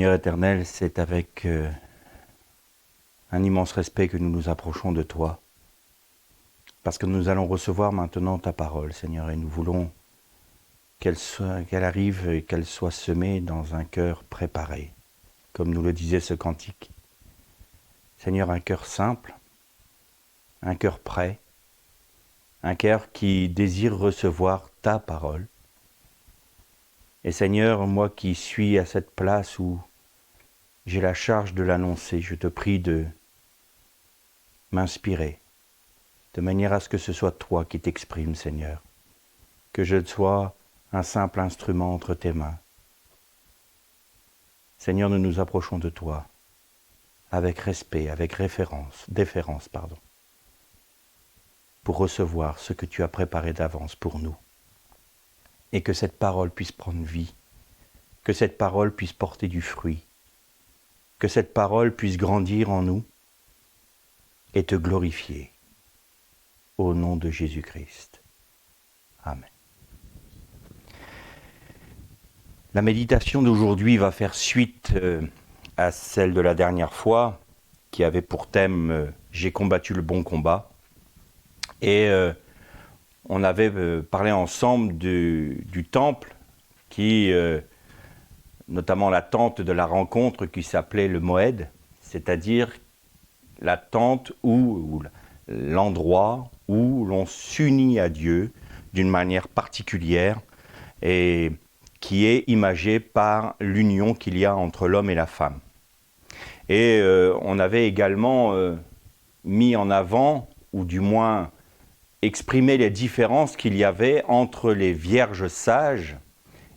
Seigneur éternel, c'est avec un immense respect que nous nous approchons de toi, parce que nous allons recevoir maintenant ta parole, Seigneur, et nous voulons qu'elle arrive et qu'elle soit semée dans un cœur préparé, comme nous le disait ce cantique. Seigneur, un cœur simple, un cœur prêt, un cœur qui désire recevoir ta parole. Et Seigneur, moi qui suis à cette place où j'ai la charge de l'annoncer, je te prie de m'inspirer, de manière à ce que ce soit toi qui t'exprimes, Seigneur, que je sois un simple instrument entre tes mains. Seigneur, nous nous approchons de toi avec respect, avec déférence, pour recevoir ce que tu as préparé d'avance pour nous. Et que cette parole puisse prendre vie, que cette parole puisse porter du fruit, que cette parole puisse grandir en nous et te glorifier. Au nom de Jésus-Christ. Amen. La méditation d'aujourd'hui va faire suite à celle de la dernière fois, qui avait pour thème « J'ai combattu le bon combat ». Et on avait parlé ensemble du temple, qui, notamment la tente de la rencontre qui s'appelait le Moed, c'est-à-dire la tente ou l'endroit où l'on s'unit à Dieu d'une manière particulière et qui est imagé par l'union qu'il y a entre l'homme et la femme. Et on avait également mis en avant, ou du moins exprimé les différences qu'il y avait entre les vierges sages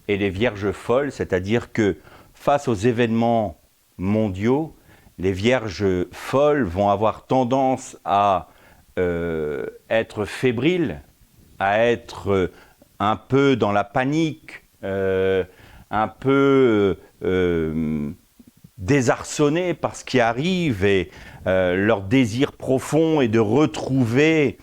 et les vierges folles, c'est-à-dire que face aux événements mondiaux, les vierges folles vont avoir tendance à être fébriles, à être un peu dans la panique, un peu désarçonnées par ce qui arrive, et leur désir profond est de retrouver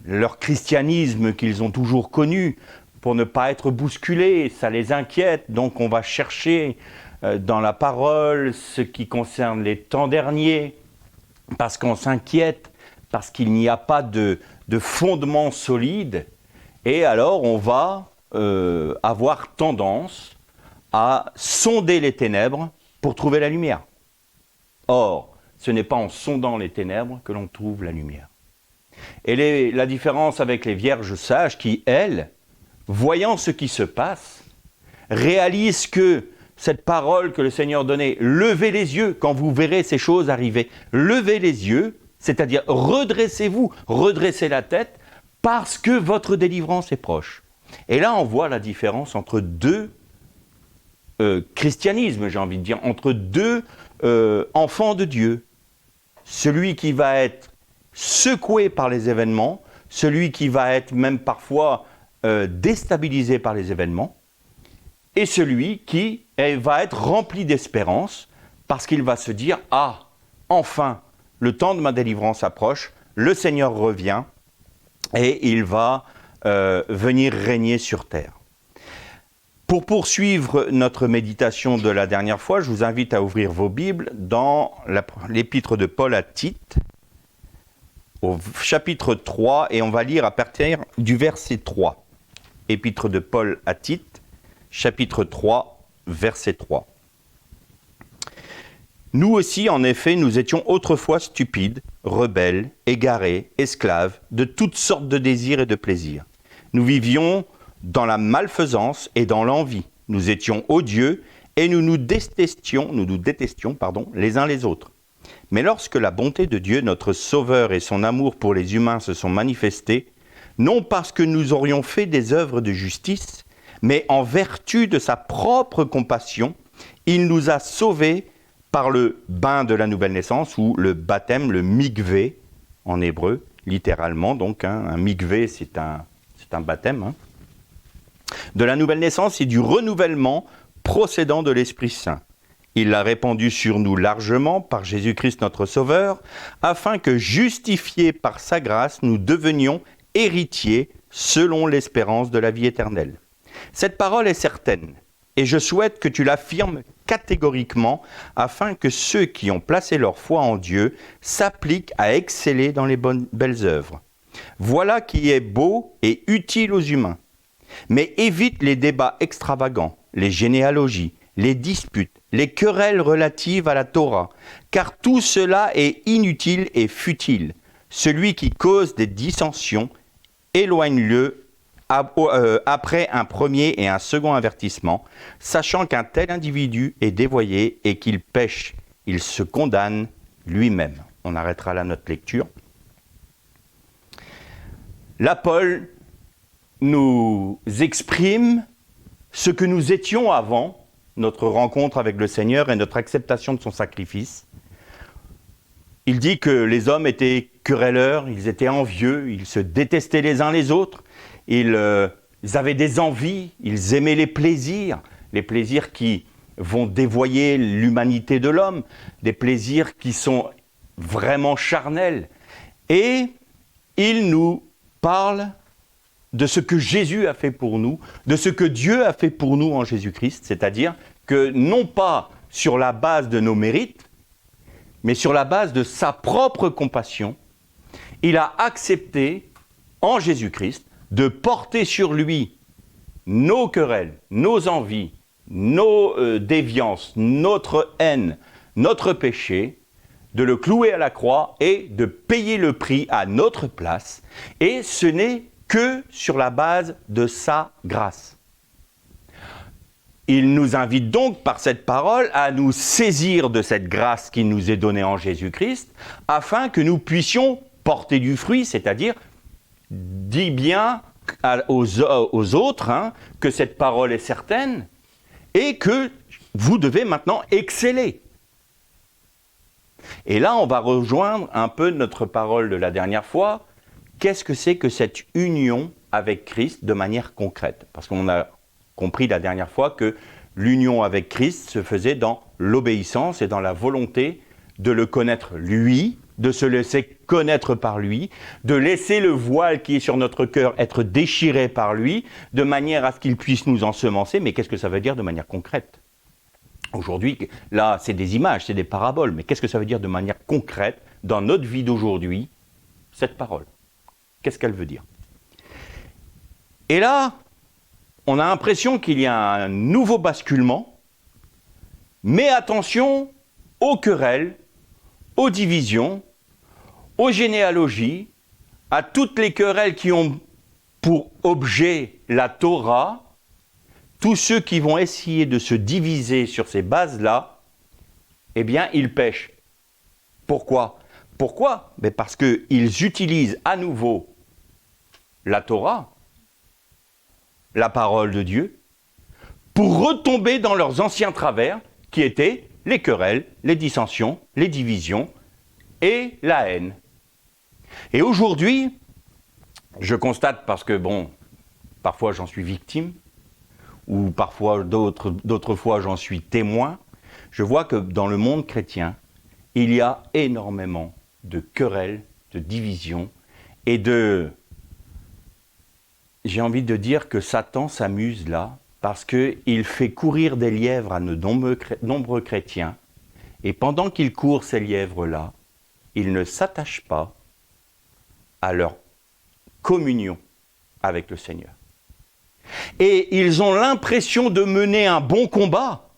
leur christianisme qu'ils ont toujours connu, pour ne pas être bousculés. Ça les inquiète, donc on va chercher dans la parole ce qui concerne les temps derniers, parce qu'on s'inquiète, parce qu'il n'y a pas de fondement solide, et alors on va avoir tendance à sonder les ténèbres pour trouver la lumière. Or, ce n'est pas en sondant les ténèbres que l'on trouve la lumière. Et la différence avec les vierges sages qui, elles, voyant ce qui se passe, réalisent que cette parole que le Seigneur donnait, levez les yeux quand vous verrez ces choses arriver. Levez les yeux, c'est-à-dire redressez-vous, redressez la tête, parce que votre délivrance est proche. Et là, on voit la différence entre deux christianismes, j'ai envie de dire, entre deux enfants de Dieu. Celui qui va être secoué par les événements, celui qui va être même parfois déstabilisé par les événements, et celui qui va être rempli d'espérance, parce qu'il va se dire « Ah, enfin, le temps de ma délivrance approche, le Seigneur revient, et il va venir régner sur terre ». Pour poursuivre notre méditation de la dernière fois, je vous invite à ouvrir vos Bibles dans l'épître de Paul à Tite, au chapitre 3, et on va lire à partir du verset 3. Épître de Paul à Tite, chapitre 3, verset 3. Nous aussi, en effet, nous étions autrefois stupides, rebelles, égarés, esclaves, de toutes sortes de désirs et de plaisirs. Nous vivions dans la malfaisance et dans l'envie. Nous étions odieux et nous nous détestions les uns les autres. Mais lorsque la bonté de Dieu, notre Sauveur, et son amour pour les humains se sont manifestés, non parce que nous aurions fait des œuvres de justice, mais en vertu de sa propre compassion, il nous a sauvés par le bain de la nouvelle naissance, ou le baptême, le mikvé, en hébreu, littéralement. Donc, un mikvé, c'est un baptême, de la nouvelle naissance et du renouvellement procédant de l'Esprit Saint. Il l'a répandu sur nous largement par Jésus-Christ notre Sauveur, afin que, justifiés par sa grâce, nous devenions héritiers selon l'espérance de la vie éternelle. Cette parole est certaine. et je souhaite que tu l'affirmes catégoriquement afin que ceux qui ont placé leur foi en Dieu s'appliquent à exceller dans les belles œuvres. Voilà qui est beau et utile aux humains. Mais évite les débats extravagants, les généalogies, les disputes, les querelles relatives à la Torah, car tout cela est inutile et futile. Celui qui cause des dissensions, éloigne-le après un premier et un second avertissement, sachant qu'un tel individu est dévoyé et qu'il pêche, il se condamne lui-même. On arrêtera là notre lecture. Là, Paul nous exprime ce que nous étions avant notre rencontre avec le Seigneur et notre acceptation de son sacrifice. Il dit que les hommes étaient querelleurs, ils étaient envieux, ils se détestaient les uns les autres, ils avaient des envies, ils aimaient les plaisirs qui vont dévoyer l'humanité de l'homme, des plaisirs qui sont vraiment charnels. Et il nous parle de ce que Jésus a fait pour nous, de ce que Dieu a fait pour nous en Jésus-Christ, c'est-à-dire que non pas sur la base de nos mérites, mais sur la base de sa propre compassion, il a accepté en Jésus-Christ de porter sur lui nos querelles, nos envies, nos déviances, notre haine, notre péché, de le clouer à la croix et de payer le prix à notre place. Et ce n'est que sur la base de sa grâce. Il nous invite donc par cette parole à nous saisir de cette grâce qui nous est donnée en Jésus-Christ, afin que nous puissions porter du fruit, c'est-à-dire dire bien aux autres que cette parole est certaine et que vous devez maintenant exceller. Et là, on va rejoindre un peu notre parole de la dernière fois. Qu'est-ce que c'est que cette union avec Christ de manière concrète ? Parce qu'on a compris la dernière fois que l'union avec Christ se faisait dans l'obéissance et dans la volonté de le connaître lui, de se laisser connaître par lui, de laisser le voile qui est sur notre cœur être déchiré par lui, de manière à ce qu'il puisse nous ensemencer. Mais qu'est-ce que ça veut dire de manière concrète ? Aujourd'hui, là, c'est des images, c'est des paraboles, mais qu'est-ce que ça veut dire de manière concrète dans notre vie d'aujourd'hui, cette parole ? Qu'est-ce qu'elle veut dire ? Et là, on a l'impression qu'il y a un nouveau basculement, mais attention aux querelles, aux divisions, aux généalogies, à toutes les querelles qui ont pour objet la Torah. Tous ceux qui vont essayer de se diviser sur ces bases-là, eh bien, ils pêchent. Pourquoi ? Mais parce qu'ils utilisent à nouveau la Torah, la parole de Dieu, pour retomber dans leurs anciens travers, qui étaient les querelles, les dissensions, les divisions et la haine. Et aujourd'hui, je constate, parce que parfois j'en suis victime, ou parfois d'autres fois j'en suis témoin, je vois que dans le monde chrétien, il y a énormément de querelles, de divisions et j'ai envie de dire que Satan s'amuse là, parce qu'il fait courir des lièvres à de nombreux chrétiens, et pendant qu'il court ces lièvres-là, il ne s'attache pas à leur communion avec le Seigneur. Et ils ont l'impression de mener un bon combat.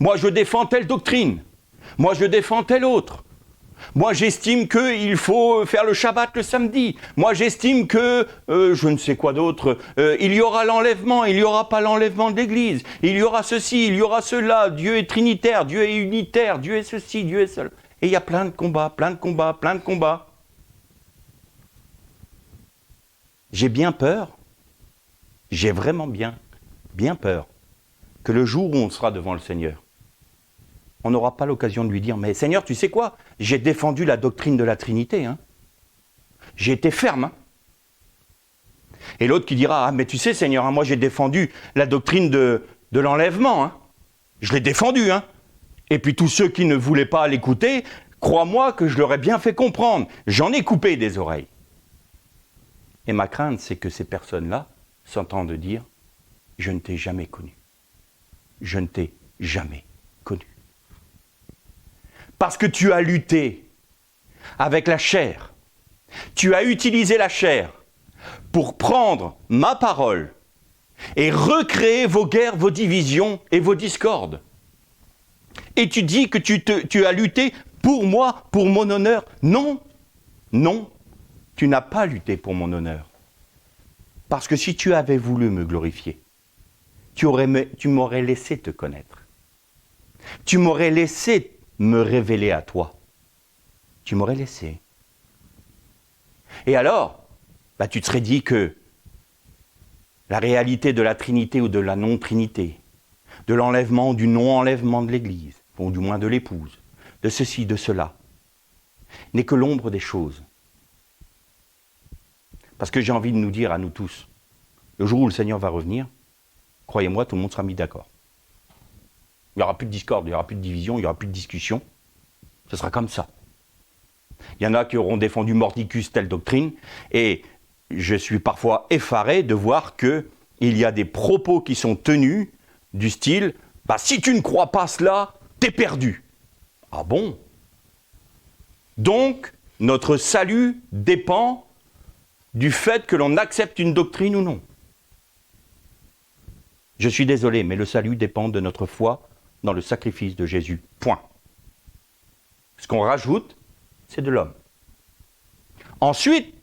Moi, je défends telle doctrine. Moi, je défends telle autre. Moi, j'estime qu'il faut faire le Shabbat le samedi. Moi, j'estime que, je ne sais quoi d'autre, il y aura l'enlèvement, il n'y aura pas l'enlèvement de l'Église. Il y aura ceci, il y aura cela. Dieu est trinitaire, Dieu est unitaire, Dieu est ceci, Dieu est cela. Et il y a plein de combats, plein de combats, plein de combats. J'ai bien peur. J'ai vraiment bien peur que le jour où on sera devant le Seigneur, on n'aura pas l'occasion de lui dire « Mais Seigneur, tu sais quoi ? J'ai défendu la doctrine de la Trinité. J'ai été ferme. » Et l'autre qui dira « Ah, mais tu sais, Seigneur, moi j'ai défendu la doctrine de l'enlèvement. Je l'ai défendu. Et puis tous ceux qui ne voulaient pas l'écouter, crois-moi que je leur ai bien fait comprendre. J'en ai coupé des oreilles. » Et ma crainte, c'est que ces personnes-là s'entendent dire « Je ne t'ai jamais connu. je ne t'ai jamais connu. Parce que tu as lutté avec la chair. Tu as utilisé la chair pour prendre ma parole et recréer vos guerres, vos divisions et vos discordes. Et tu dis que tu as lutté pour moi, pour mon honneur. Non, non, tu n'as pas lutté pour mon honneur. Parce que si tu avais voulu me glorifier, tu m'aurais laissé te connaître. Tu m'aurais laissé me révéler à toi. Tu m'aurais laissé. Et alors, tu te serais dit que la réalité de la Trinité ou de la non-Trinité, de l'enlèvement ou du non-enlèvement de l'Église, ou du moins de l'épouse, de ceci, de cela, n'est que l'ombre des choses. Parce que j'ai envie de nous dire à nous tous, le jour où le Seigneur va revenir, croyez-moi, tout le monde sera mis d'accord. Il n'y aura plus de discorde, il n'y aura plus de division, il n'y aura plus de discussion. Ce sera comme ça. Il y en a qui auront défendu mordicus telle doctrine, et je suis parfois effaré de voir qu'il y a des propos qui sont tenus du style « si tu ne crois pas cela, t'es perdu ». Ah bon? Donc, notre salut dépend du fait que l'on accepte une doctrine ou non. Je suis désolé, mais le salut dépend de notre foi dans le sacrifice de Jésus. Point. Ce qu'on rajoute, c'est de l'homme. Ensuite,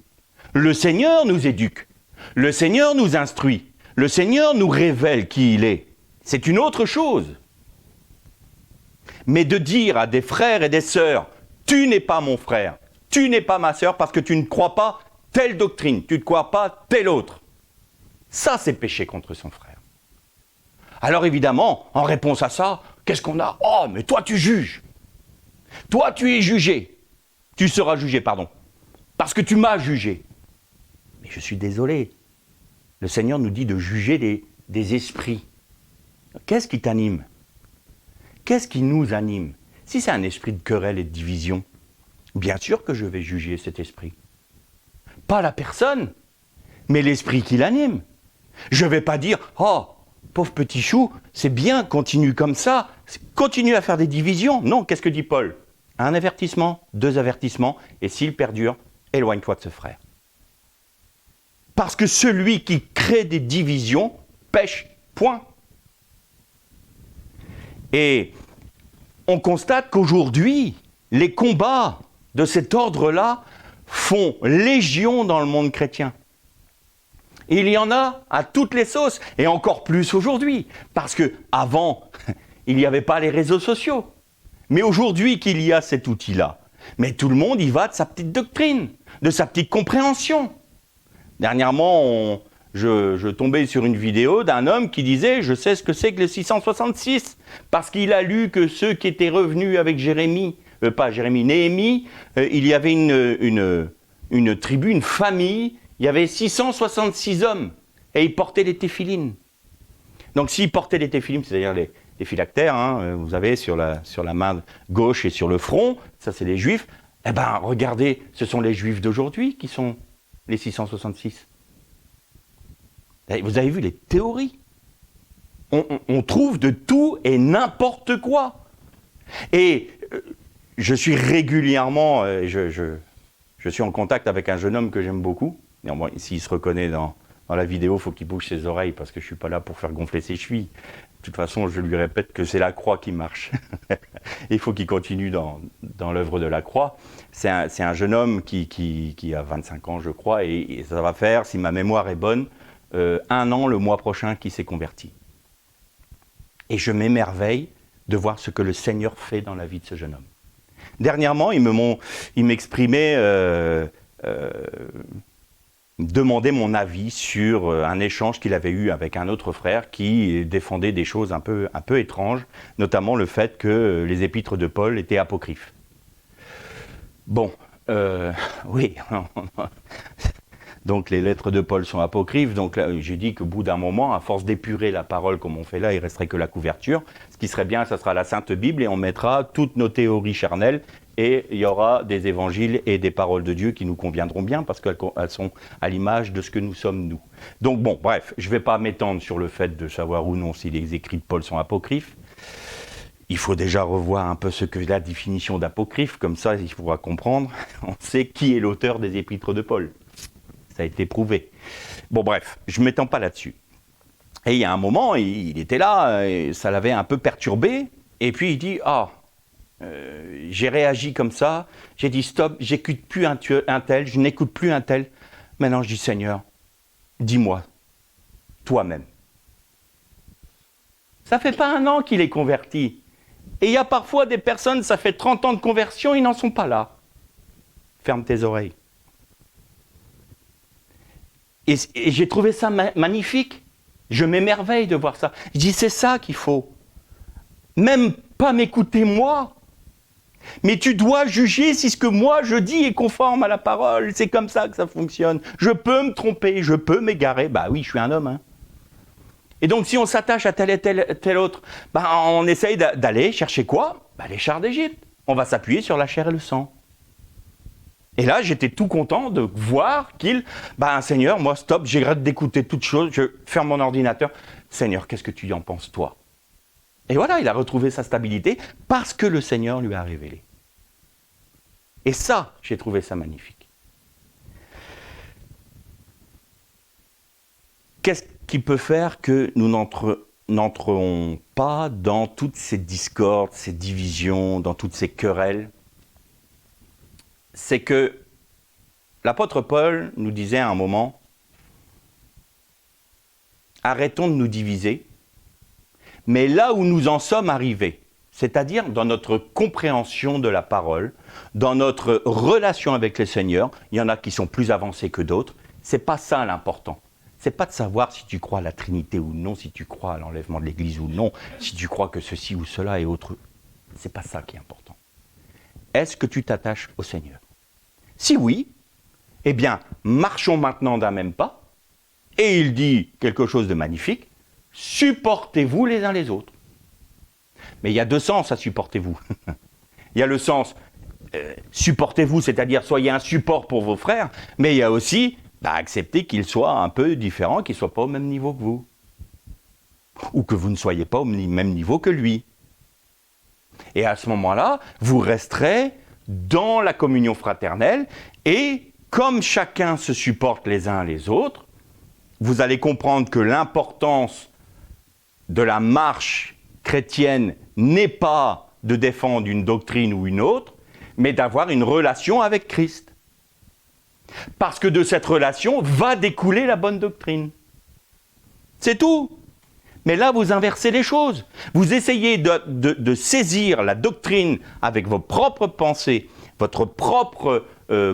le Seigneur nous éduque. Le Seigneur nous instruit. Le Seigneur nous révèle qui il est. C'est une autre chose. Mais de dire à des frères et des sœurs, tu n'es pas mon frère, tu n'es pas ma sœur parce que tu ne crois pas telle doctrine, tu ne crois pas telle autre. Ça, c'est péché contre son frère. Alors évidemment, en réponse à ça, qu'est-ce qu'on a? Oh, mais toi tu juges. Toi tu es jugé. Tu seras jugé, pardon. Parce que tu m'as jugé. Mais je suis désolé. Le Seigneur nous dit de juger des esprits. Qu'est-ce qui t'anime? Qu'est-ce qui nous anime? Si c'est un esprit de querelle et de division, bien sûr que je vais juger cet esprit. Pas la personne, mais l'esprit qui l'anime. Je ne vais pas dire « Oh, pauvre petit chou, c'est bien, continue comme ça, continue à faire des divisions. » Non, qu'est-ce que dit Paul? Un avertissement, 2 avertissements, et s'il perdure, éloigne-toi de ce frère. Parce que celui qui crée des divisions pêche, point. Et on constate qu'aujourd'hui, les combats de cet ordre-là font légion dans le monde chrétien. Et il y en a à toutes les sauces, et encore plus aujourd'hui, parce qu'avant, il n'y avait pas les réseaux sociaux. Mais aujourd'hui qu'il y a cet outil-là, mais tout le monde y va de sa petite doctrine, de sa petite compréhension. Dernièrement, je tombais sur une vidéo d'un homme qui disait « Je sais ce que c'est que le 666 », parce qu'il a lu que ceux qui étaient revenus avec Néhémie, il y avait une tribu, une famille, il y avait 666 hommes, et ils portaient des téphilines. Donc s'ils portaient des téphilines, c'est-à-dire les phylactères, vous avez sur la main gauche et sur le front, ça c'est les juifs, eh bien regardez, ce sont les juifs d'aujourd'hui qui sont les 666. Vous avez vu les théories? On trouve de tout et n'importe quoi. Et je suis régulièrement, je suis en contact avec un jeune homme que j'aime beaucoup. Néanmoins, s'il se reconnaît dans la vidéo, il faut qu'il bouge ses oreilles parce que je ne suis pas là pour faire gonfler ses chevilles. De toute façon, je lui répète que c'est la croix qui marche. Il faut qu'il continue dans l'œuvre de la croix. C'est un jeune homme qui a 25 ans, je crois, et ça va faire, si ma mémoire est bonne, 1 an le mois prochain qu'il s'est converti. Et je m'émerveille de voir ce que le Seigneur fait dans la vie de ce jeune homme. Dernièrement, il m'exprimait, demandait mon avis sur un échange qu'il avait eu avec un autre frère qui défendait des choses un peu étranges, notamment le fait que les épîtres de Paul étaient apocryphes. Bon, oui, donc les lettres de Paul sont apocryphes, donc là, j'ai dit qu'au bout d'un moment, à force d'épurer la parole comme on fait là, il ne resterait que la couverture. Ce qui serait bien, ça sera la Sainte Bible et on mettra toutes nos théories charnelles et il y aura des évangiles et des paroles de Dieu qui nous conviendront bien parce qu'elles sont à l'image de ce que nous sommes nous. Donc bon, bref, je ne vais pas m'étendre sur le fait de savoir ou non si les écrits de Paul sont apocryphes. Il faut déjà revoir un peu ce que la définition d'apocryphe, comme ça il faudra comprendre. On sait qui est l'auteur des épîtres de Paul. Ça a été prouvé. Bon bref, je ne m'étends pas là-dessus. Et il y a un moment, il était là, et ça l'avait un peu perturbé, et puis il dit « Ah, j'ai réagi comme ça, j'ai dit stop, j'écoute plus un tel, je n'écoute plus un tel. Maintenant je dis Seigneur, dis-moi, toi-même. » Ça fait pas 1 an qu'il est converti. Et il y a parfois des personnes, ça fait 30 ans de conversion, ils n'en sont pas là. Ferme tes oreilles. Et j'ai trouvé ça magnifique. Je m'émerveille de voir ça. Je dis, c'est ça qu'il faut. Même pas m'écouter moi. Mais tu dois juger si ce que moi je dis est conforme à la parole. C'est comme ça que ça fonctionne. Je peux me tromper, je peux m'égarer. Bah oui, je suis un homme. Hein. Et donc si on s'attache à tel et tel autre, bah, on essaye d'aller chercher quoi? Bah, les chars d'Égypte. On va s'appuyer sur la chair et le sang. Et là, j'étais tout content de voir Seigneur, moi, stop, j'arrête d'écouter toute chose, je ferme mon ordinateur. Seigneur, qu'est-ce que tu en penses, toi? Et voilà, il a retrouvé sa stabilité parce que le Seigneur lui a révélé. Et ça, j'ai trouvé ça magnifique. Qu'est-ce qui peut faire que nous n'entrons pas dans toutes ces discordes, ces divisions, dans toutes ces querelles? C'est que l'apôtre Paul nous disait à un moment, arrêtons de nous diviser, mais là où nous en sommes arrivés, c'est-à-dire dans notre compréhension de la parole, dans notre relation avec le Seigneur, il y en a qui sont plus avancés que d'autres, c'est pas ça l'important. C'est pas de savoir si tu crois à la Trinité ou non, si tu crois à l'enlèvement de l'Église ou non, si tu crois que ceci ou cela est autre. C'est pas ça qui est important. Est-ce que tu t'attaches au Seigneur? Si oui, eh bien, marchons maintenant d'un même pas. Et il dit quelque chose de magnifique, supportez-vous les uns les autres. Mais il y a 2 sens à supportez-vous. Il y a le sens supportez-vous, c'est-à-dire soyez un support pour vos frères, mais il y a aussi accepter qu'ils soient un peu différents, qu'ils ne soient pas au même niveau que vous. Ou que vous ne soyez pas au même niveau que lui. Et à ce moment-là, vous resterez dans la communion fraternelle et comme chacun se supporte les uns les autres, vous allez comprendre que l'importance de la marche chrétienne n'est pas de défendre une doctrine ou une autre, mais d'avoir une relation avec Christ. Parce que de cette relation va découler la bonne doctrine. C'est tout. Mais là, vous inversez les choses. Vous essayez de saisir la doctrine avec vos propres pensées, votre propre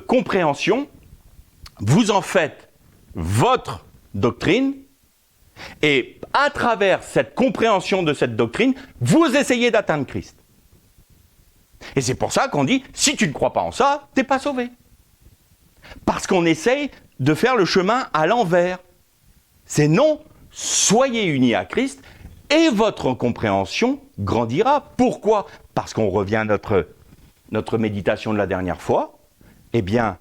compréhension. Vous en faites votre doctrine. Et à travers cette compréhension de cette doctrine, vous essayez d'atteindre Christ. Et c'est pour ça qu'on dit, si tu ne crois pas en ça, tu n'es pas sauvé. Parce qu'on essaye de faire le chemin à l'envers. C'est non. Soyez unis à Christ et votre compréhension grandira. Pourquoi? Parce qu'on revient à notre méditation de la dernière fois. Eh bien,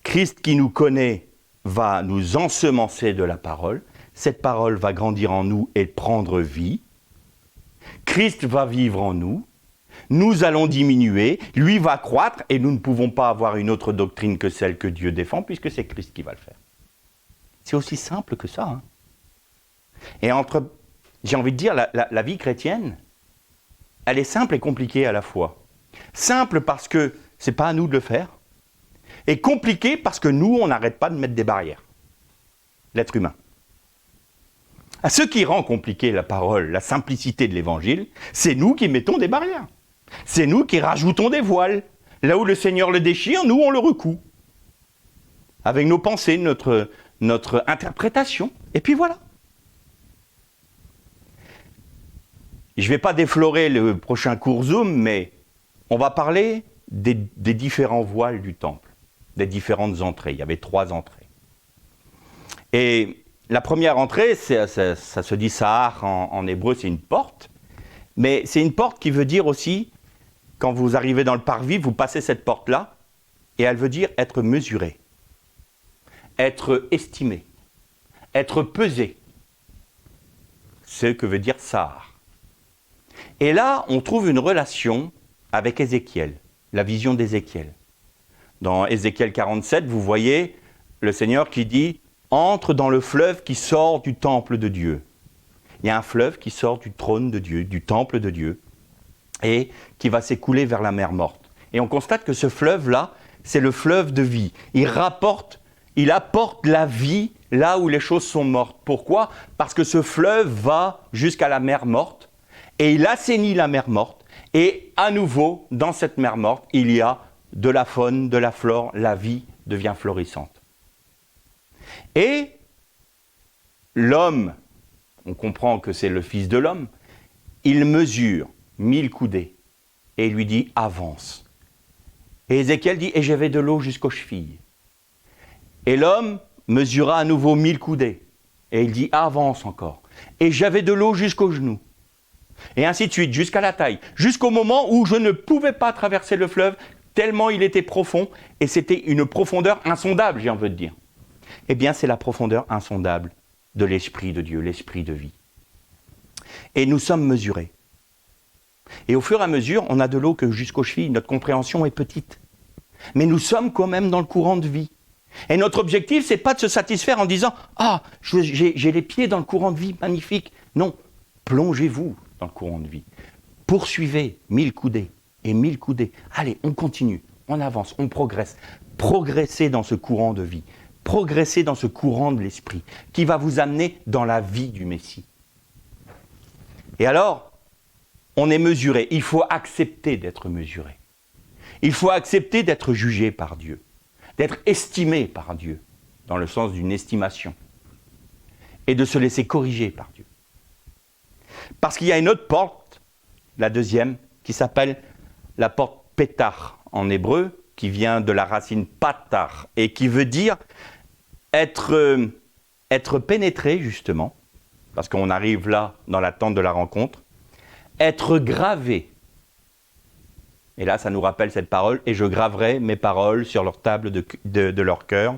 Christ qui nous connaît va nous ensemencer de la parole. Cette parole va grandir en nous et prendre vie. Christ va vivre en nous. Nous allons diminuer, lui va croître et nous ne pouvons pas avoir une autre doctrine que celle que Dieu défend puisque c'est Christ qui va le faire. C'est aussi simple que ça. Hein. Et j'ai envie de dire, la vie chrétienne, elle est simple et compliquée à la fois. Simple parce que c'est pas à nous de le faire, et compliquée parce que nous, on n'arrête pas de mettre des barrières. L'être humain. À ce qui rend compliqué la parole, la simplicité de l'évangile, c'est nous qui mettons des barrières. C'est nous qui rajoutons des voiles. Là où le Seigneur le déchire, nous, on le recoue. Avec nos pensées, notre interprétation. Et puis voilà. Je ne vais pas déflorer le prochain cours Zoom, mais on va parler des différents voiles du temple, des différentes entrées. Il y avait 3 entrées. Et la première entrée, ça se dit Sahar en hébreu, c'est une porte. Mais c'est une porte qui veut dire aussi quand vous arrivez dans le parvis, vous passez cette porte-là, et elle veut dire être mesuré, être estimé, être pesé. C'est ce que veut dire Sahar. Et là, on trouve une relation avec Ézéchiel, la vision d'Ézéchiel. Dans Ézéchiel 47, vous voyez le Seigneur qui dit « Entre dans le fleuve qui sort du temple de Dieu ». Il y a un fleuve qui sort du trône de Dieu, du temple de Dieu, et qui va s'écouler vers la mer morte. Et on constate que ce fleuve-là, c'est le fleuve de vie. Il apporte la vie là où les choses sont mortes. Pourquoi ? Parce que ce fleuve va jusqu'à la mer morte, et il assainit la mer morte, et à nouveau, dans cette mer morte, il y a de la faune, de la flore, la vie devient florissante. Et l'homme, on comprend que c'est le Fils de l'homme, il mesure 1000 coudées et il lui dit « avance ». Et Ézéchiel dit « et j'avais de l'eau jusqu'aux chevilles ». Et l'homme mesura à nouveau 1000 coudées et il dit « avance encore ». Et j'avais de l'eau jusqu'aux genoux. Et ainsi de suite, jusqu'à la taille, jusqu'au moment où je ne pouvais pas traverser le fleuve, tellement il était profond, et c'était une profondeur insondable, j'ai envie de dire. Eh bien, c'est la profondeur insondable de l'Esprit de Dieu, l'Esprit de vie. Et nous sommes mesurés. Et au fur et à mesure, on a de l'eau que jusqu'aux chevilles, notre compréhension est petite. Mais nous sommes quand même dans le courant de vie. Et notre objectif, c'est pas de se satisfaire en disant « Ah, j'ai les pieds dans le courant de vie, magnifique ». Non, plongez-vous dans le courant de vie. Poursuivez 1000 coudées et 1000 coudées. Allez, on continue, on avance, on progresse. Progressez dans ce courant de vie. Progressez dans ce courant de l'esprit qui va vous amener dans la vie du Messie. Et alors, on est mesuré. Il faut accepter d'être mesuré. Il faut accepter d'être jugé par Dieu, d'être estimé par Dieu, dans le sens d'une estimation, et de se laisser corriger par Dieu. Parce qu'il y a une autre porte, la deuxième, qui s'appelle la porte pétar en hébreu, qui vient de la racine patar, et qui veut dire être pénétré, justement, parce qu'on arrive là, dans la tente de la rencontre, être gravé. Et là, ça nous rappelle cette parole, et je graverai mes paroles sur leur table de leur cœur.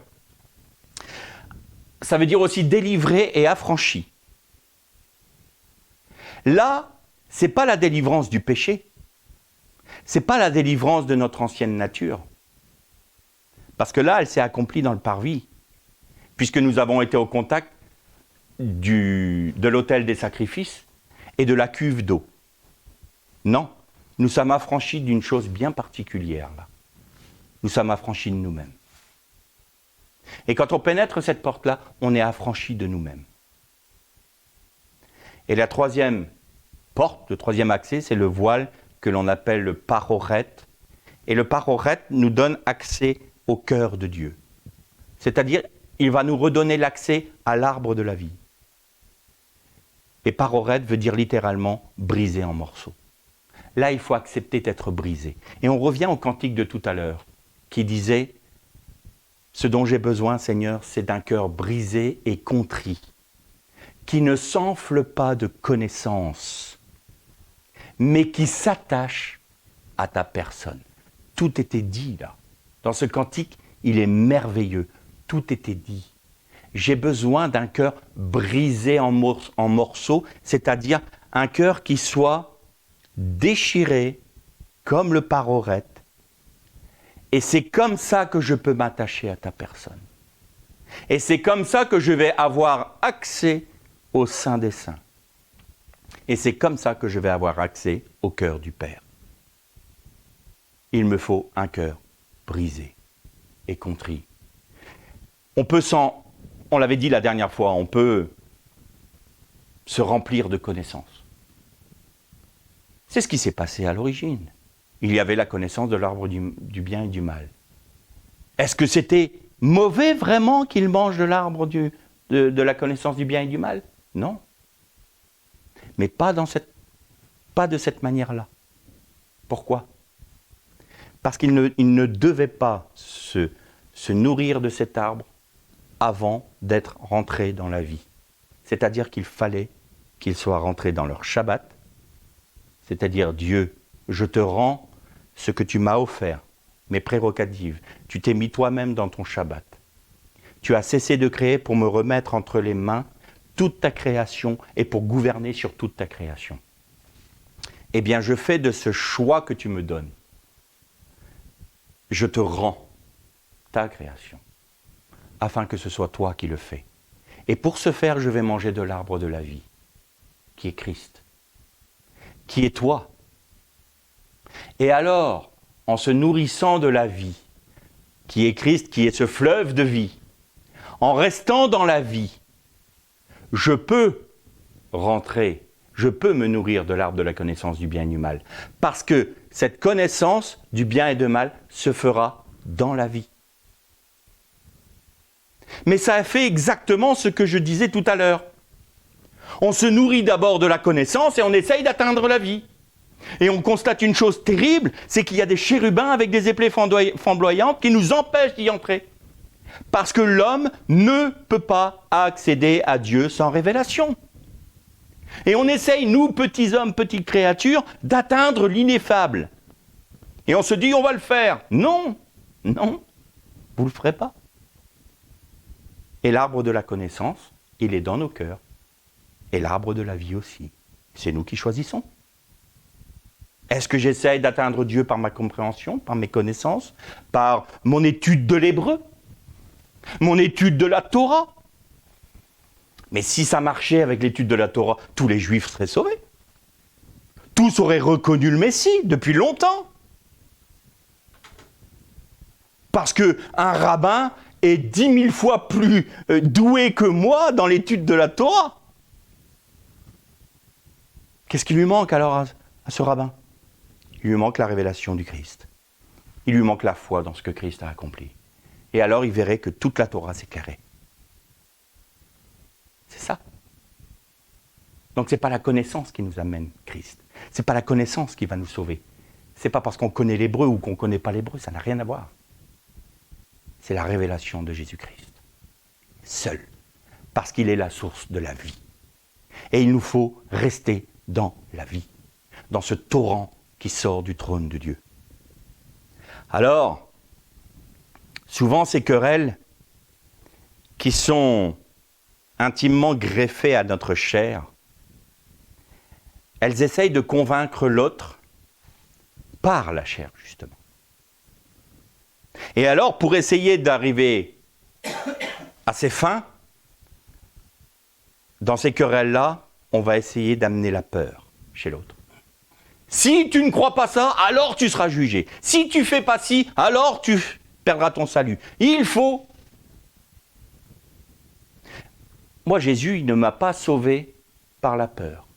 Ça veut dire aussi délivré et affranchi. Là, ce n'est pas la délivrance du péché, ce n'est pas la délivrance de notre ancienne nature, parce que là, elle s'est accomplie dans le parvis, puisque nous avons été au contact de l'autel des sacrifices et de la cuve d'eau. Non, nous sommes affranchis d'une chose bien particulière, là. Nous sommes affranchis de nous-mêmes. Et quand on pénètre cette porte-là, on est affranchis de nous-mêmes. Et la troisième porte, le troisième accès, c'est le voile que l'on appelle le paroret. Et le paroret nous donne accès au cœur de Dieu. C'est-à-dire, il va nous redonner l'accès à l'arbre de la vie. Et paroret veut dire littéralement briser en morceaux. Là, il faut accepter d'être brisé. Et on revient au cantique de tout à l'heure, qui disait « Ce dont j'ai besoin, Seigneur, c'est d'un cœur brisé et contrit, qui ne s'enfle pas de connaissance, mais qui s'attache à ta personne. » Tout était dit là. Dans ce cantique, il est merveilleux. Tout était dit. J'ai besoin d'un cœur brisé en morceaux, c'est-à-dire un cœur qui soit déchiré comme le paroret. Et c'est comme ça que je peux m'attacher à ta personne. Et c'est comme ça que je vais avoir accès au sein des saints. Et c'est comme ça que je vais avoir accès au cœur du Père. Il me faut un cœur brisé et contrit. On l'avait dit la dernière fois, on peut se remplir de connaissances. C'est ce qui s'est passé à l'origine. Il y avait la connaissance de l'arbre du bien et du mal. Est-ce que c'était mauvais vraiment qu'ils mangent de l'arbre de la connaissance du bien et du mal ? Non. Mais pas de cette manière-là. Pourquoi ? Parce qu'ils ne devaient pas se nourrir de cet arbre avant d'être rentrés dans la vie. C'est-à-dire qu'il fallait qu'ils soient rentrés dans leur Shabbat, c'est-à-dire Dieu, je te rends ce que tu m'as offert, mes prérogatives. Tu t'es mis toi-même dans ton Shabbat. Tu as cessé de créer pour me remettre entre les mains toute ta création et pour gouverner sur toute ta création. Eh bien, je fais de ce choix que tu me donnes. Je te rends ta création, afin que ce soit toi qui le fais. Et pour ce faire, je vais manger de l'arbre de la vie, qui est Christ, qui est toi. Et alors, en se nourrissant de la vie, qui est Christ, qui est ce fleuve de vie, en restant dans la vie, je peux rentrer, je peux me nourrir de l'arbre de la connaissance du bien et du mal. Parce que cette connaissance du bien et du mal se fera dans la vie. Mais ça a fait exactement ce que je disais tout à l'heure. On se nourrit d'abord de la connaissance et on essaye d'atteindre la vie. Et on constate une chose terrible, c'est qu'il y a des chérubins avec des épées flamboyantes qui nous empêchent d'y entrer. Parce que l'homme ne peut pas accéder à Dieu sans révélation. Et on essaye, nous, petits hommes, petites créatures, d'atteindre l'ineffable. Et on se dit, on va le faire. Non, non, vous ne le ferez pas. Et l'arbre de la connaissance, il est dans nos cœurs. Et l'arbre de la vie aussi. C'est nous qui choisissons. Est-ce que j'essaye d'atteindre Dieu par ma compréhension, par mes connaissances, par mon étude de l'hébreu, mon étude de la Torah? Mais si ça marchait avec l'étude de la Torah, tous les Juifs seraient sauvés. Tous auraient reconnu le Messie depuis longtemps. Parce qu'un rabbin est 10 000 fois plus doué que moi dans l'étude de la Torah. Qu'est-ce qui lui manque alors à ce rabbin? Il lui manque la révélation du Christ. Il lui manque la foi dans ce que Christ a accompli. Et alors il verrait que toute la Torah s'éclairait. C'est ça. Donc ce n'est pas la connaissance qui nous amène Christ. Ce n'est pas la connaissance qui va nous sauver. Ce n'est pas parce qu'on connaît l'hébreu ou qu'on ne connaît pas l'hébreu, ça n'a rien à voir. C'est la révélation de Jésus-Christ. Seul. Parce qu'il est la source de la vie. Et il nous faut rester dans la vie. Dans ce torrent qui sort du trône de Dieu. Alors, souvent ces querelles qui sont intimement greffées à notre chair, elles essayent de convaincre l'autre par la chair, justement. Et alors, pour essayer d'arriver à ses fins, dans ces querelles-là, on va essayer d'amener la peur chez l'autre. Si tu ne crois pas ça, alors tu seras jugé. Si tu ne fais pas ci, alors tu perdras ton salut. Il faut... Moi, Jésus, il ne m'a pas sauvé par la peur.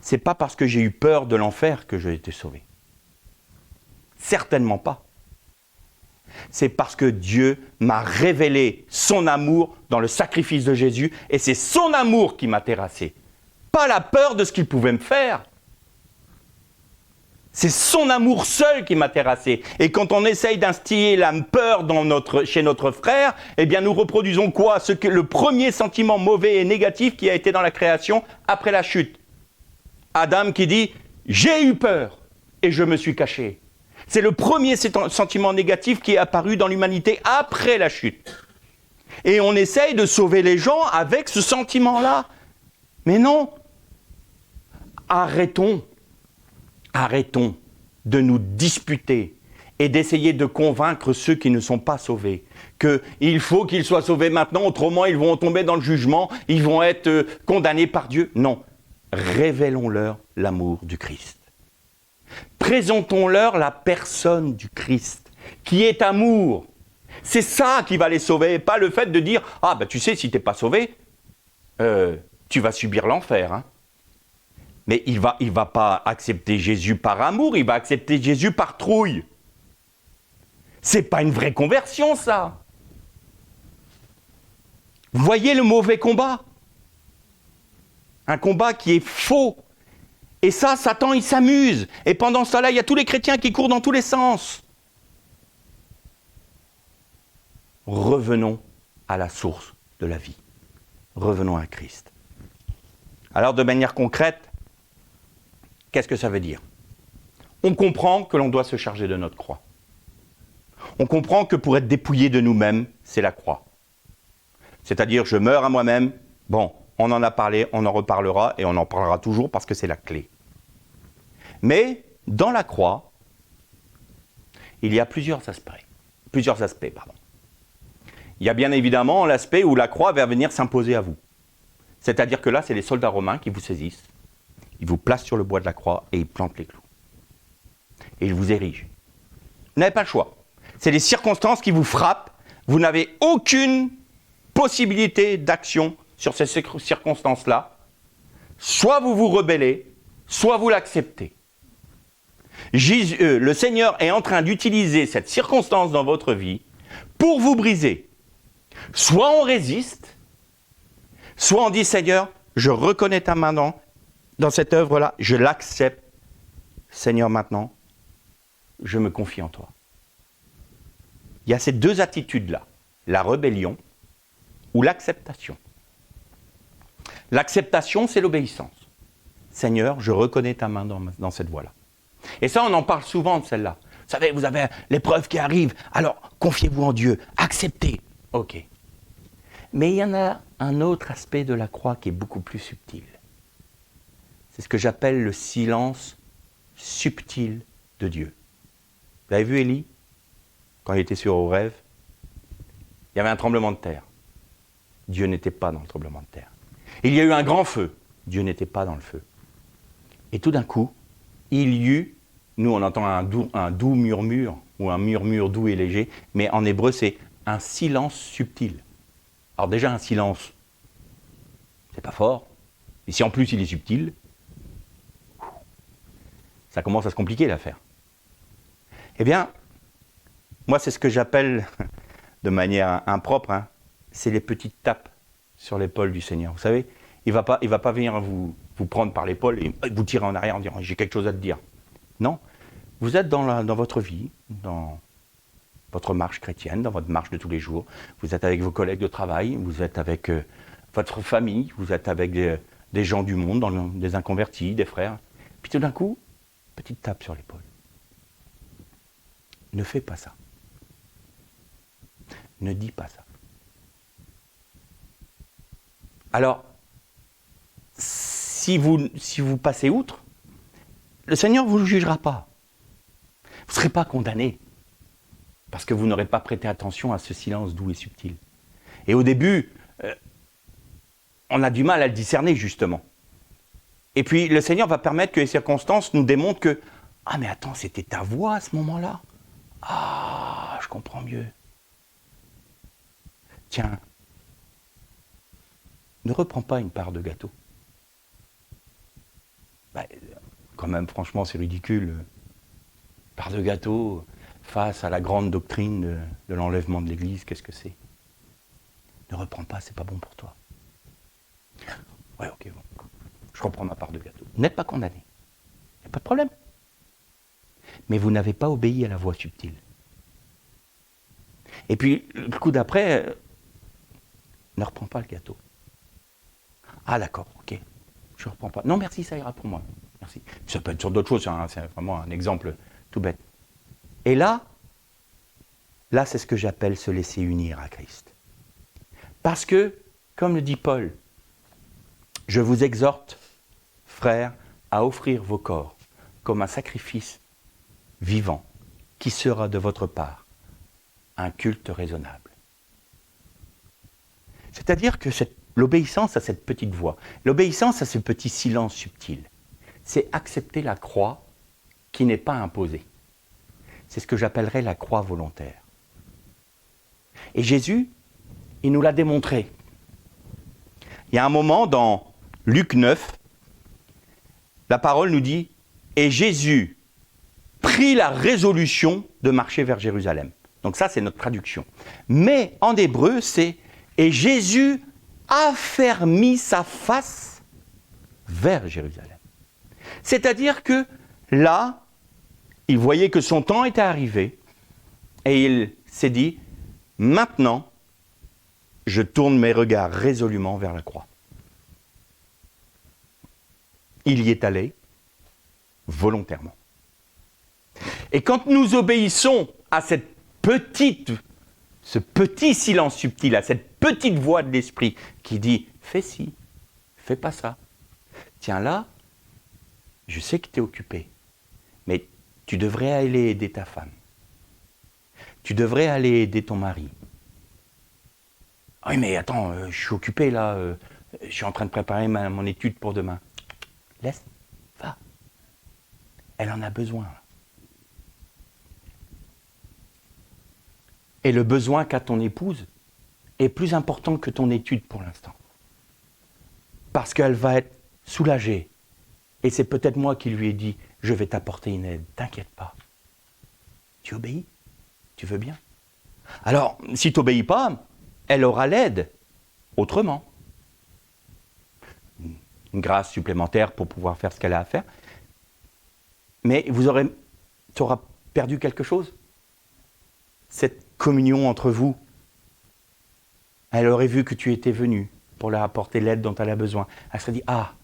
C'est pas parce que j'ai eu peur de l'enfer que j'ai été sauvé. Certainement pas. C'est parce que Dieu m'a révélé son amour dans le sacrifice de Jésus, et c'est son amour qui m'a terrassé. Pas la peur de ce qu'il pouvait me faire. C'est son amour seul qui m'a terrassé. Et quand on essaye d'instiller la peur chez notre frère, eh bien nous reproduisons quoi? Le premier sentiment mauvais et négatif qui a été dans la création après la chute. Adam qui dit « J'ai eu peur et je me suis caché ». C'est le premier sentiment négatif qui est apparu dans l'humanité après la chute. Et on essaye de sauver les gens avec ce sentiment-là. Mais non. Arrêtons de nous disputer et d'essayer de convaincre ceux qui ne sont pas sauvés qu'il faut qu'ils soient sauvés maintenant, autrement ils vont tomber dans le jugement, ils vont être condamnés par Dieu. Non, révélons-leur l'amour du Christ. Présentons-leur la personne du Christ, qui est amour. C'est ça qui va les sauver, pas le fait de dire « Ah, ben tu sais, si tu n'es pas sauvé, tu vas subir l'enfer. Hein. » Mais il va pas accepter Jésus par amour, il va accepter Jésus par trouille. C'est pas une vraie conversion, ça. Vous voyez le mauvais combat? Un combat qui est faux. Et ça, Satan, il s'amuse. Et pendant ce temps-là, il y a tous les chrétiens qui courent dans tous les sens. Revenons à la source de la vie. Revenons à Christ. Alors, de manière concrète, qu'est-ce que ça veut dire? on comprend que l'on doit se charger de notre croix. On comprend que pour être dépouillé de nous-mêmes, c'est la croix. C'est-à-dire, je meurs à moi-même. Bon, on en a parlé, on en reparlera et on en parlera toujours parce que c'est la clé. Mais dans la croix, il y a plusieurs aspects. Il y a bien évidemment l'aspect où la croix va venir s'imposer à vous. C'est-à-dire que là, c'est les soldats romains qui vous saisissent. Ils vous placent sur le bois de la croix et ils plantent les clous. Et ils vous érigent. Vous n'avez pas le choix. C'est les circonstances qui vous frappent. Vous n'avez aucune possibilité d'action sur ces circonstances-là. Soit vous vous rebellez, soit vous l'acceptez. Le Seigneur est en train d'utiliser cette circonstance dans votre vie pour vous briser. Soit on résiste, soit on dit, Seigneur, je reconnais ta main dans cette œuvre-là, je l'accepte. Seigneur, maintenant, je me confie en toi. Il y a ces deux attitudes-là, la rébellion ou l'acceptation. L'acceptation, c'est l'obéissance. Seigneur, je reconnais ta main dans cette voie-là. Et ça, on en parle souvent de celle-là. Vous savez, vous avez l'épreuve qui arrive, alors confiez-vous en Dieu, acceptez. Ok. Mais il y en a un autre aspect de la croix qui est beaucoup plus subtil. C'est ce que j'appelle le silence subtil de Dieu. Vous avez vu Élie, quand il était sur Horeb, il y avait un tremblement de terre. Dieu n'était pas dans le tremblement de terre. Il y a eu un grand feu. Dieu n'était pas dans le feu. Et tout d'un coup, il y eut, nous on entend un doux murmure, ou un murmure doux et léger, mais en hébreu c'est un silence subtil. Alors déjà un silence, c'est pas fort, et si en plus il est subtil, ça commence à se compliquer l'affaire. Eh bien, moi c'est ce que j'appelle, de manière impropre, c'est les petites tapes sur l'épaule du Seigneur. Vous savez, il va pas venir vous prendre par l'épaule et vous tirer en arrière en disant « j'ai quelque chose à te dire ». Non, vous êtes dans votre vie, dans votre marche chrétienne, dans votre marche de tous les jours. Vous êtes avec vos collègues de travail, vous êtes avec votre famille, vous êtes avec des gens du monde, des inconvertis, des frères. Puis tout d'un coup, petite tape sur l'épaule. Ne fais pas ça. Ne dis pas ça. Alors, si vous passez outre, le Seigneur ne vous jugera pas. Vous ne serez pas condamné. Parce que vous n'aurez pas prêté attention à ce silence doux et subtil. Et au début, on a du mal à le discerner, justement. Et puis, le Seigneur va permettre que les circonstances nous démontrent que « Ah, mais attends, c'était ta voix à ce moment-là. Ah, je comprends mieux. Tiens, ne reprends pas une part de gâteau. » Quand même, franchement, c'est ridicule. Part de gâteau face à la grande doctrine de l'enlèvement de l'Église, qu'est-ce que c'est? Ne reprends pas, c'est pas bon pour toi. Ouais, ok, bon. Je reprends ma part de gâteau. Vous n'êtes pas condamné. Il n'y a pas de problème. Mais vous n'avez pas obéi à la voix subtile. Et puis, le coup d'après, ne reprends pas le gâteau. Ah d'accord, ok. Je ne reprends pas. Non, merci, ça ira pour moi. Merci. Ça peut être sur d'autres choses, c'est vraiment un exemple tout bête. Et là, c'est ce que j'appelle se laisser unir à Christ. Parce que, comme le dit Paul, je vous exhorte, frères, à offrir vos corps comme un sacrifice vivant qui sera de votre part un culte raisonnable. C'est-à-dire que l'obéissance à cette petite voix, l'obéissance à ce petit silence subtil, c'est accepter la croix qui n'est pas imposée. C'est ce que j'appellerais la croix volontaire. Et Jésus, il nous l'a démontré. Il y a un moment dans Luc 9, la parole nous dit « Et Jésus prit la résolution de marcher vers Jérusalem ». Donc ça, c'est notre traduction. Mais en hébreu, c'est « Et Jésus affermit sa face vers Jérusalem ». C'est-à-dire que là, il voyait que son temps était arrivé et il s'est dit « Maintenant, je tourne mes regards résolument vers la croix ». Il y est allé volontairement. Et quand nous obéissons à ce petit silence subtil, à cette petite voix de l'esprit qui dit « fais ci, fais pas ça ». Tiens là, je sais que tu es occupé, mais tu devrais aller aider ta femme. Tu devrais aller aider ton mari. Ah oui, mais attends, je suis occupé là, je suis en train de préparer mon étude pour demain. Laisse, va. Elle en a besoin. Et le besoin qu'a ton épouse est plus important que ton étude pour l'instant. Parce qu'elle va être soulagée. Et c'est peut-être moi qui lui ai dit, je vais t'apporter une aide, t'inquiète pas. Tu obéis? Tu veux bien? Alors, si tu n'obéis pas, elle aura l'aide autrement. Une grâce supplémentaire pour pouvoir faire ce qu'elle a à faire. Mais tu auras perdu quelque chose. Cette communion entre vous. Elle aurait vu que tu étais venu pour leur apporter l'aide dont elle a besoin. Elle serait dit, ah,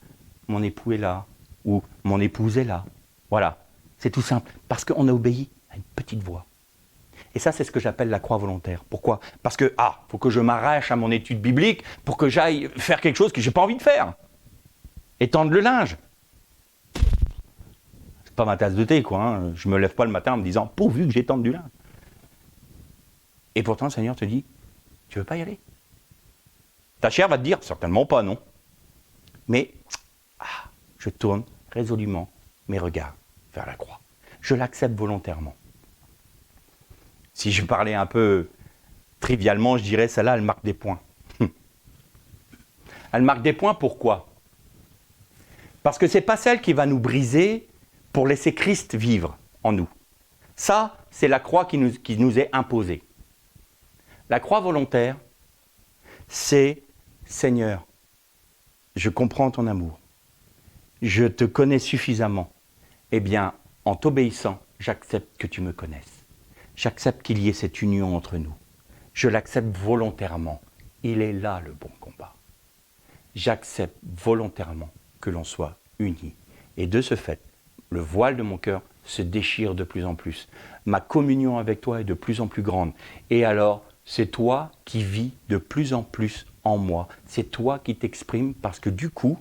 mon époux est là, ou mon épouse est là. Voilà, c'est tout simple. Parce qu'on a obéi à une petite voix. Et ça, c'est ce que j'appelle la croix volontaire. Pourquoi? Parce que, faut que je m'arrache à mon étude biblique pour que j'aille faire quelque chose que je n'ai pas envie de faire. Étendre le linge. C'est pas ma tasse de thé, quoi. Hein. Je me lève pas le matin en me disant, pourvu que j'étende du linge. Et pourtant, le Seigneur te dit, tu veux pas y aller? Ta chair va te dire, certainement pas, non. Mais, je tourne résolument mes regards vers la croix. Je l'accepte volontairement. Si je parlais un peu trivialement, je dirais, celle-là, elle marque des points. Elle marque des points, pourquoi? Parce que ce n'est pas celle qui va nous briser pour laisser Christ vivre en nous. Ça, c'est la croix qui nous est imposée. La croix volontaire, c'est « Seigneur, je comprends ton amour. Je te connais suffisamment. Eh bien, en t'obéissant, j'accepte que tu me connaisses. J'accepte qu'il y ait cette union entre nous. Je l'accepte volontairement. Il est là le bon combat. J'accepte volontairement que l'on soit unis. Et de ce fait, le voile de mon cœur se déchire de plus en plus. Ma communion avec toi est de plus en plus grande. Et alors, c'est toi qui vis de plus en plus en moi. C'est toi qui t'exprimes parce que du coup,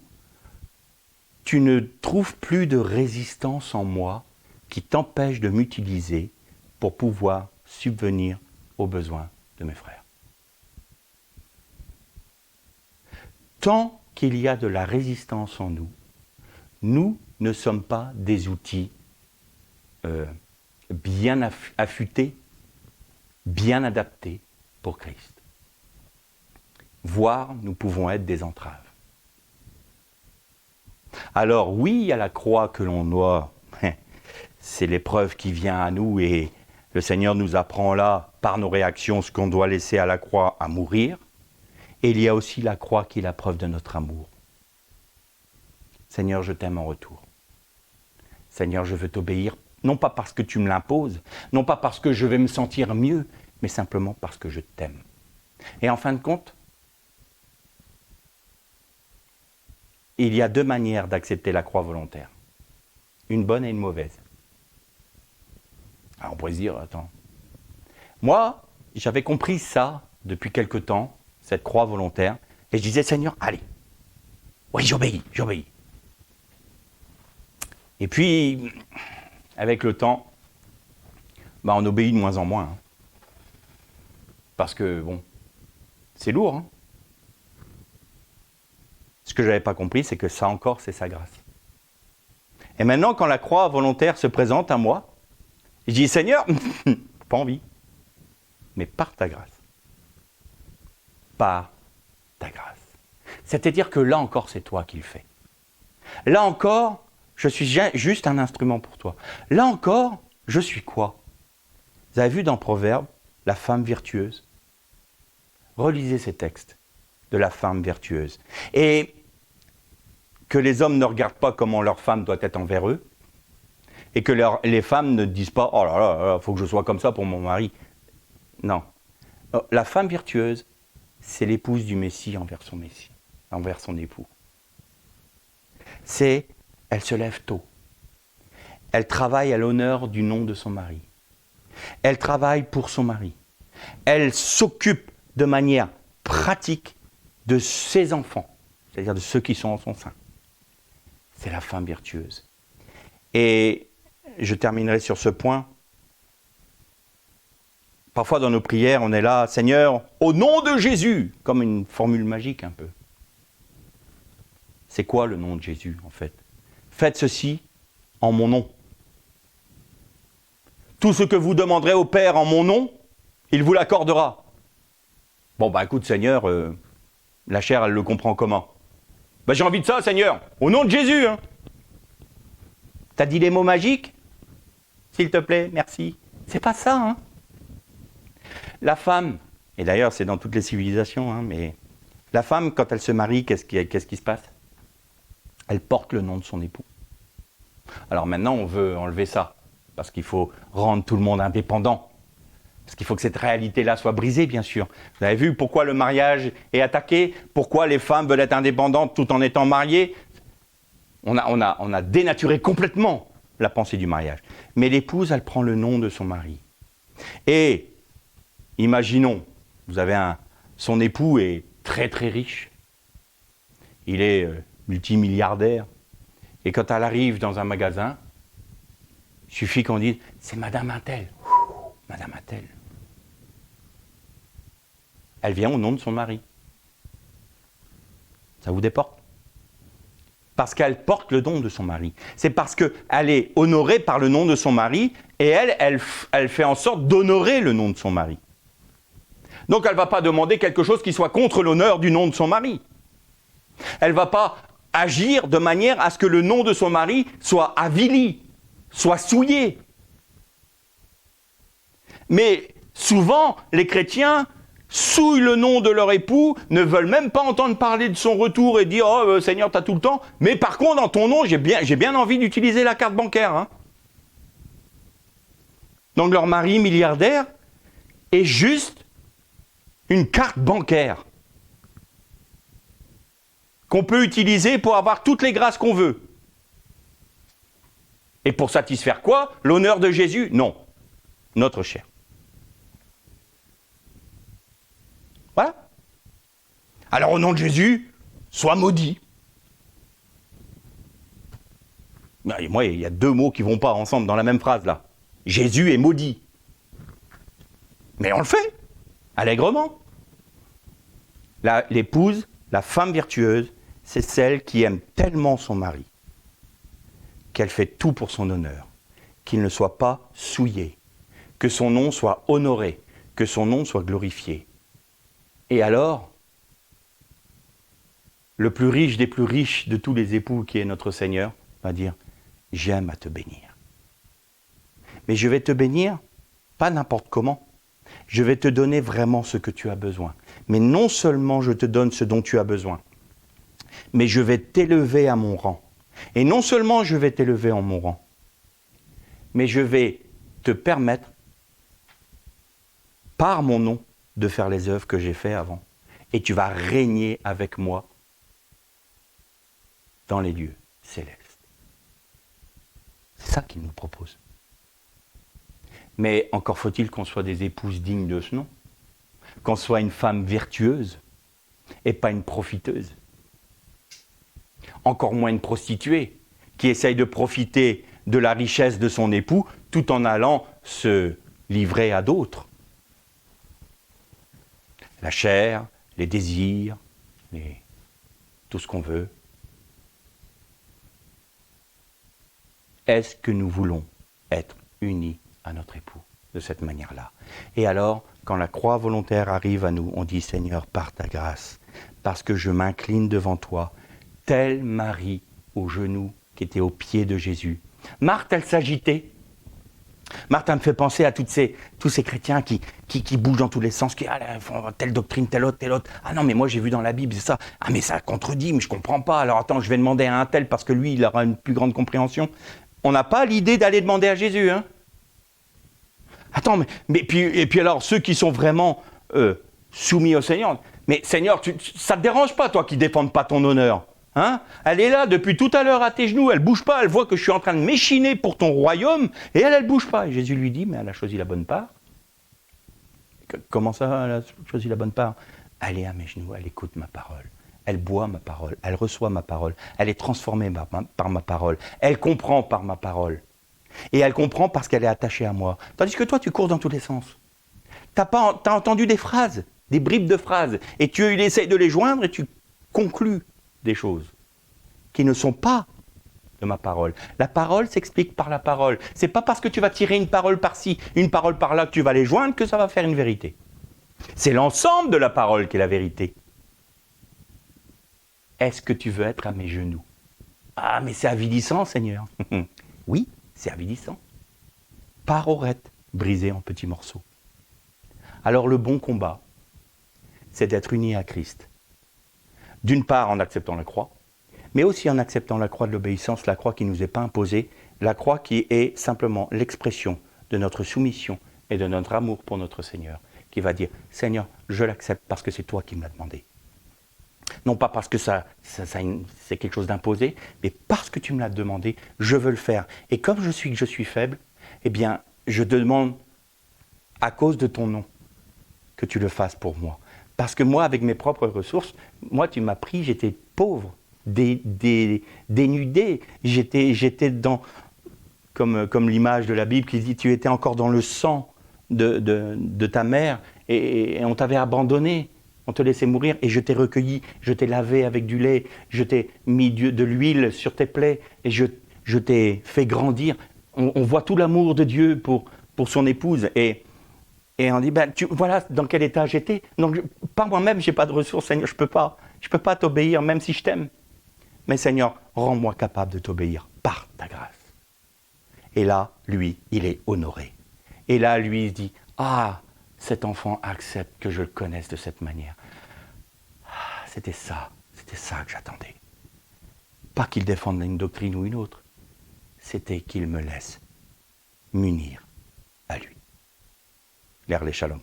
tu ne trouves plus de résistance en moi qui t'empêche de m'utiliser pour pouvoir subvenir aux besoins de mes frères. Tant qu'il y a de la résistance en nous, nous ne sommes pas des outils bien affûtés, bien adaptés pour Christ. Voire, nous pouvons être des entraves. Alors oui, il y a la croix que l'on doit, c'est l'épreuve qui vient à nous et le Seigneur nous apprend là, par nos réactions, ce qu'on doit laisser à la croix à mourir. Et il y a aussi la croix qui est la preuve de notre amour. Seigneur, je t'aime en retour. Seigneur, je veux t'obéir, non pas parce que tu me l'imposes, non pas parce que je vais me sentir mieux, mais simplement parce que je t'aime. Et en fin de compte, il y a deux manières d'accepter la croix volontaire. Une bonne et une mauvaise. Alors on pourrait se dire, attends. Moi, j'avais compris ça depuis quelque temps, cette croix volontaire, et je disais, Seigneur, allez, oui, j'obéis. Et puis, avec le temps, on obéit de moins en moins. Hein. Parce que, bon, c'est lourd. Hein. Ce que je n'avais pas compris, c'est que ça encore, c'est sa grâce. Et maintenant, quand la croix volontaire se présente à moi, je dis, Seigneur, pas envie, mais par ta grâce. Par ta grâce. C'est-à-dire que là encore, c'est toi qui le fais. Là encore, je suis juste un instrument pour toi. Là encore, je suis quoi? Vous avez vu dans Proverbes, la femme vertueuse? Relisez ces textes de la femme vertueuse. Et que les hommes ne regardent pas comment leur femme doit être envers eux, et que les femmes ne disent pas « Oh là là, il faut que je sois comme ça pour mon mari ». Non. La femme vertueuse, c'est l'épouse du Messie envers son époux. Elle se lève tôt. elle travaille à l'honneur du nom de son mari. Elle travaille pour son mari. Elle s'occupe de manière pratique de ses enfants, c'est-à-dire de ceux qui sont en son sein. C'est la femme virtueuse. Et je terminerai sur ce point. Parfois dans nos prières, on est là, Seigneur, au nom de Jésus, comme une formule magique un peu. C'est quoi le nom de Jésus en fait? Faites ceci en mon nom. Tout ce que vous demanderez au Père en mon nom, il vous l'accordera. Bon, écoute, Seigneur, la chair, elle le comprend comment? J'ai envie de ça, Seigneur, au nom de Jésus. Hein. T'as dit les mots magiques? S'il te plaît, merci. C'est pas ça, hein. La femme, et d'ailleurs c'est dans toutes les civilisations, hein, mais la femme, quand elle se marie, qu'est-ce qui se passe? Elle porte le nom de son époux. Alors maintenant, on veut enlever ça. Parce qu'il faut rendre tout le monde indépendant. Parce qu'il faut que cette réalité-là soit brisée, bien sûr. Vous avez vu pourquoi le mariage est attaqué? Pourquoi les femmes veulent être indépendantes tout en étant mariées? On a dénaturé complètement la pensée du mariage. Mais l'épouse, elle prend le nom de son mari. Et, imaginons, vous avez son époux est très très riche. Il est multimilliardaire. Et quand elle arrive dans un magasin, il suffit qu'on dise, c'est Madame Untel. Madame Untel. Elle vient au nom de son mari. Ça vous déporte? Parce qu'elle porte le nom de son mari. C'est parce qu'elle est honorée par le nom de son mari et elle fait en sorte d'honorer le nom de son mari. Donc elle ne va pas demander quelque chose qui soit contre l'honneur du nom de son mari. Elle ne va pas agir de manière à ce que le nom de son mari soit avili, soit souillé. Mais souvent, les chrétiens souillent le nom de leur époux, ne veulent même pas entendre parler de son retour et dire « Oh Seigneur, tu as tout le temps ». Mais par contre, dans ton nom, j'ai bien envie d'utiliser la carte bancaire. Hein. Donc leur mari milliardaire est juste une carte bancaire qu'on peut utiliser pour avoir toutes les grâces qu'on veut. Et pour satisfaire quoi? L'honneur de Jésus? Non. Notre chair. Voilà. Alors au nom de Jésus, sois maudit. Et moi, il y a deux mots qui ne vont pas ensemble dans la même phrase là. Jésus est maudit. Mais on le fait, allègrement. L'épouse, la femme virtueuse, c'est celle qui aime tellement son mari qu'elle fait tout pour son honneur, qu'il ne soit pas souillé, que son nom soit honoré, que son nom soit glorifié. Et alors, le plus riche des plus riches de tous les époux qui est notre Seigneur va dire « J'aime à te bénir ». Mais je vais te bénir, pas n'importe comment. Je vais te donner vraiment ce que tu as besoin. Mais non seulement je te donne ce dont tu as besoin, mais je vais t'élever à mon rang. Et non seulement je vais t'élever en mon rang, mais je vais te permettre, par mon nom, de faire les œuvres que j'ai faites avant. Et tu vas régner avec moi dans les lieux célestes. C'est ça qu'il nous propose. Mais encore faut-il qu'on soit des épouses dignes de ce nom, qu'on soit une femme vertueuse et pas une profiteuse. Encore moins une prostituée qui essaye de profiter de la richesse de son époux tout en allant se livrer à d'autres. La chair, les désirs, tout ce qu'on veut. Est-ce que nous voulons être unis à notre époux de cette manière-là? Et alors, quand la croix volontaire arrive à nous, on dit « Seigneur, par ta grâce, parce que je m'incline devant toi, tel Marie aux genoux qui était aux pieds de Jésus. » Marthe, elle s'agitait. Marthe, elle me fait penser à tous ces chrétiens qui bougent dans tous les sens, qui font telle doctrine, telle autre. Ah non, mais moi j'ai vu dans la Bible, c'est ça. Ah mais ça contredit, mais je comprends pas. Alors attends, je vais demander à un tel parce que lui, il aura une plus grande compréhension. On n'a pas l'idée d'aller demander à Jésus, hein. Attends, mais puis alors, ceux qui sont vraiment soumis au Seigneur, mais Seigneur, ça ne te dérange pas, toi, qui ne défendent pas ton honneur? Hein? Elle est là depuis tout à l'heure à tes genoux, elle ne bouge pas, elle voit que je suis en train de m'échiner pour ton royaume, et elle ne bouge pas. Et Jésus lui dit, mais elle a choisi la bonne part. Comment ça, elle a choisi la bonne part? Elle est à mes genoux, elle écoute ma parole. Elle boit ma parole, elle reçoit ma parole, elle est transformée par ma parole, elle comprend par ma parole. Et elle comprend parce qu'elle est attachée à moi. Tandis que toi, tu cours dans tous les sens. Tu as entendu des phrases, des bribes de phrases, et tu essayes de les joindre et tu conclus des choses qui ne sont pas de ma parole. La parole s'explique par la parole. C'est pas parce que tu vas tirer une parole par-ci, une parole par-là que tu vas les joindre que ça va faire une vérité. C'est l'ensemble de la parole qui est la vérité. Est-ce que tu veux être à mes genoux? Ah, mais c'est avilissant, Seigneur. Oui, c'est avilissant. Parorette, brisée en petits morceaux. Alors le bon combat, c'est d'être unis à Christ. D'une part en acceptant la croix, mais aussi en acceptant la croix de l'obéissance, la croix qui ne nous est pas imposée, la croix qui est simplement l'expression de notre soumission et de notre amour pour notre Seigneur, qui va dire « Seigneur, je l'accepte parce que c'est toi qui me l'as demandé. » Non pas parce que c'est quelque chose d'imposé, mais parce que tu me l'as demandé, je veux le faire. Et comme je suis faible, eh bien, je te demande, à cause de ton nom, que tu le fasses pour moi. Parce que moi, avec mes propres ressources, moi, tu m'as pris, j'étais pauvre, dénudé. J'étais dans, comme l'image de la Bible qui dit, tu étais encore dans le sang de ta mère et on t'avait abandonné. On te laissait mourir et je t'ai recueilli, je t'ai lavé avec du lait, je t'ai mis de l'huile sur tes plaies et je t'ai fait grandir. On voit tout l'amour de Dieu pour son épouse et on dit, voilà dans quel état j'étais. Donc par moi-même, je n'ai pas de ressources, Seigneur, je peux pas t'obéir même si je t'aime. Mais Seigneur, rends-moi capable de t'obéir par ta grâce. Et là, lui, il est honoré. Et là, lui, il se dit, ah, cet enfant accepte que je le connaisse de cette manière. Ah, c'était ça que j'attendais. Pas qu'il défende une doctrine ou une autre, c'était qu'il me laisse m'unir à lui. L'Erlé Shalom.